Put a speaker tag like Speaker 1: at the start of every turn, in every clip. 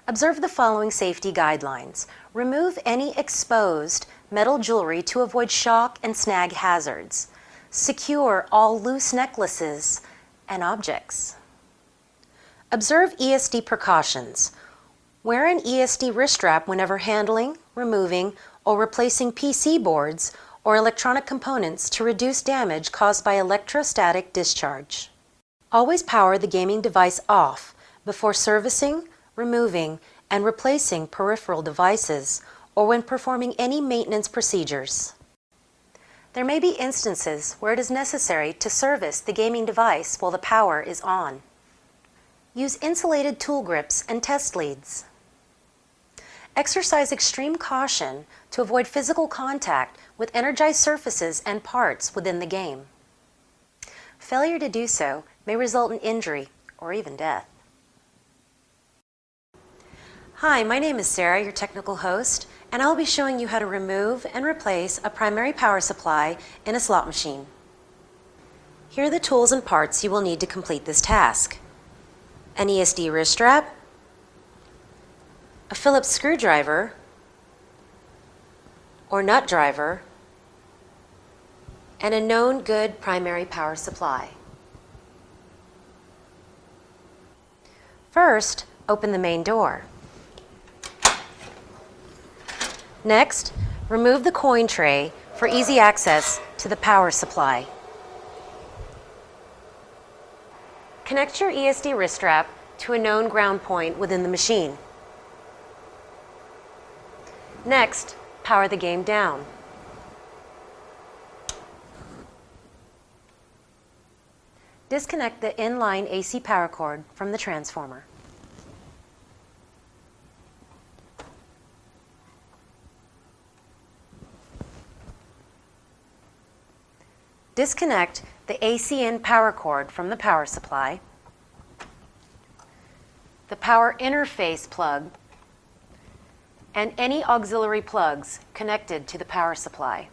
Speaker 1: Observe the following safety guidelines. Remove any exposed metal jewelry to avoid shock and snag hazards. Secure all loose necklaces and objects. Observe ESD precautions. Wear an ESD wrist strap whenever handling, removing, or replacing PC boards or electronic components to reduce damage caused by electrostatic discharge. Always power the gaming device off before servicing, removing, and replacing peripheral devices or when performing any maintenance procedures. There may be instances where it is necessary to service the gaming device while the power is on. Use insulated tool grips and test leads. Exercise extreme caution to avoid physical contact with energized surfaces and parts within the game. Failure to do so may result in injury or even death. Hi, my name is Sarah, your technical host, and I'll be showing you how to remove and replace a primary power supply in a slot machine. Here are the tools and parts you will need to complete this task. An ESD wrist strap, a Phillips screwdriver or nut driver, and a known good primary power supply. First, open the main door. Next, remove the coin tray for easy access to the power supply. Connect your ESD wrist strap to a known ground point within the machine. Next, power the game down. Disconnect the inline AC power cord from the transformer. Disconnect the AC-in power cord from the power supply, the power interface plug, and any auxiliary plugs connected to the power supply.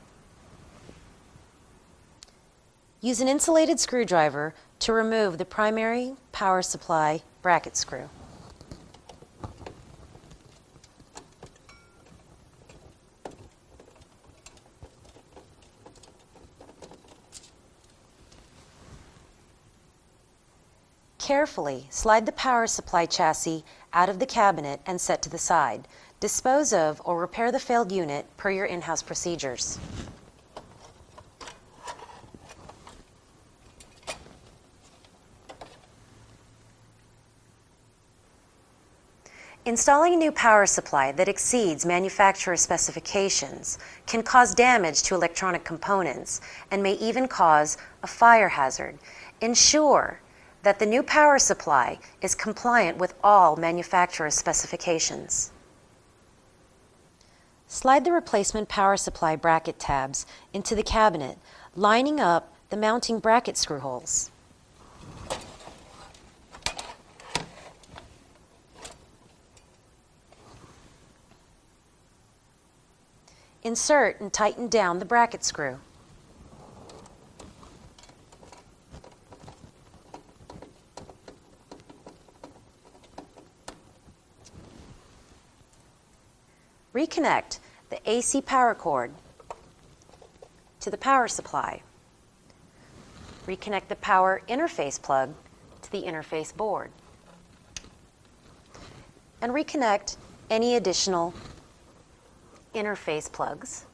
Speaker 1: Use an insulated screwdriver to remove the primary power supply bracket screw. Carefully slide the power supply chassis out of the cabinet and set to the side. Dispose of or repair the failed unit per your in-house procedures. Installing a new power supply that exceeds manufacturer specifications can cause damage to electronic components and may even cause a fire hazard. Ensure that the new power supply is compliant with all manufacturer specifications. Slide the replacement power supply bracket tabs into the cabinet, lining up the mounting bracket screw holes. Insert and tighten down the bracket screw. Reconnect the AC power cord to the power supply. Reconnect the power interface plug to the interface board. And reconnect any additional interface plugs.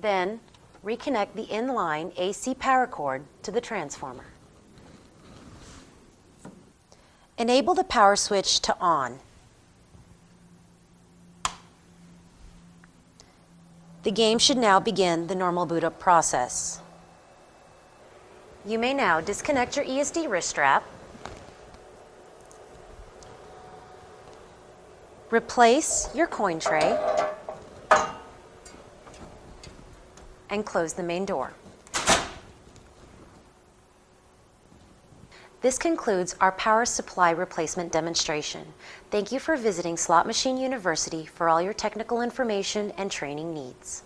Speaker 1: Then reconnect the inline AC power cord to the transformer. Enable the power switch to on. The game should now begin the normal boot up process. You may now disconnect your ESD wrist strap, replace your coin tray, and close the main door. This concludes our power supply replacement demonstration. Thank you for visiting Slot Machine University for all your technical information and training needs.